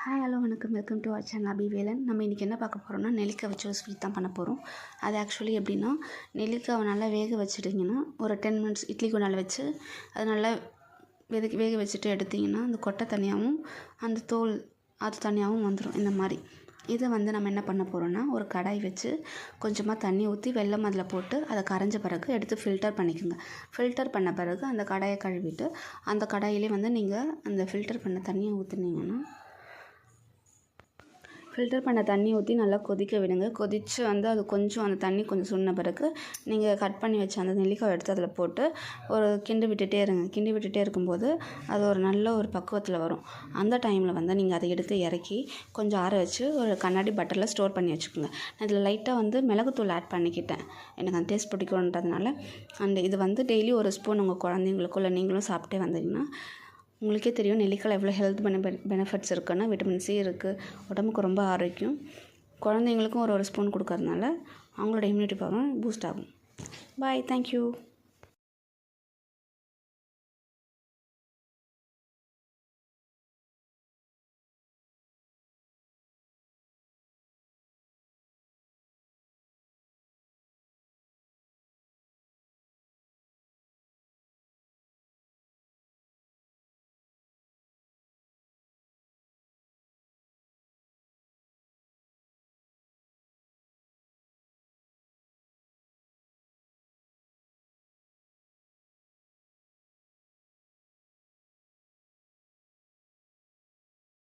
Hi hello வணக்கம், welcome to our channel அபிவேலன். நம்ம இன்றைக்கி என்ன பார்க்க போகிறோம்னா, நெல்லிக்காய் வச்சு ஒரு ஸ்வீட் தான் பண்ண போகிறோம். அது ஆக்சுவலி எப்படின்னா, நெல்லிக்காவை நல்லா வேக வச்சுட்டிங்கன்னா ஒரு 10 மினிட்ஸ் இட்லி குண்டால வச்சு அது நல்லா வேக வச்சுட்டு எடுத்திங்கன்னா அந்த கொட்டை தனியாகவும் அந்த தோல் அது தனியாகவும் வந்துடும். இந்த மாதிரி இதை நம்ம என்ன பண்ண போகிறோன்னா, ஒரு கடாய் வச்சு கொஞ்சமாக தண்ணி ஊற்றி வெல்லம் அதில் போட்டு அதை கரைஞ்ச பிறகு எடுத்து ஃபில்டர் பண்ணிக்கோங்க. ஃபில்டர் பண்ண பிறகு அந்த கடாயை கழுவிட்டு அந்த கடாயிலே நீங்கள் அந்த ஃபில்டர் பண்ண தண்ணியை ஊற்றுனீங்கன்னா, ஃபில்டர் பண்ண தண்ணி ஊற்றி நல்லா கொதிக்க விடுங்க. கொதித்து அது கொஞ்சம் அந்த தண்ணி கொஞ்சம் சுண்ட பிறகு நீங்கள் கட் பண்ணி வச்ச அந்த நெல்லிக்காய் எடுத்து அதில் போட்டு ஒரு கிண்டி விட்டுட்டே இருங்க. கிண்டி விட்டுட்டே இருக்கும்போது அது ஒரு நல்ல ஒரு பக்குவத்தில் வரும். அந்த டைமில் நீங்கள் அதை எடுத்து இறக்கி கொஞ்சம் ஆற வச்சு ஒரு கண்ணாடி பட்டரில் ஸ்டோர் பண்ணி வச்சுக்கோங்க. நான் இதில் லைட்டாக மிளகுத்தூள் ஆட் பண்ணிக்கிட்டேன், எனக்கு அந்த டேஸ்ட் பிடிக்குன்றதுனால. இது டெய்லி ஒரு ஸ்பூன் உங்கள் குழந்தைங்களுக்கும் இல்லை நீங்களும் சாப்பிட்டே வந்தீங்கன்னா, உங்களுக்கே தெரியும் நெல்லிக்காயில் எவ்வளோ ஹெல்த் பெனிஃபிட்ஸ் இருக்குன்னா, விட்டமின் சி இருக்குது, உடம்புக்கு ரொம்ப ஆரோக்கியம். குழந்தைங்களுக்கும் ஒரு ஸ்பூன் கொடுக்கறதுனால அவங்களோட இம்யூனிட்டி பவர் பூஸ்ட் ஆகும். பாய், தேங்க்யூ.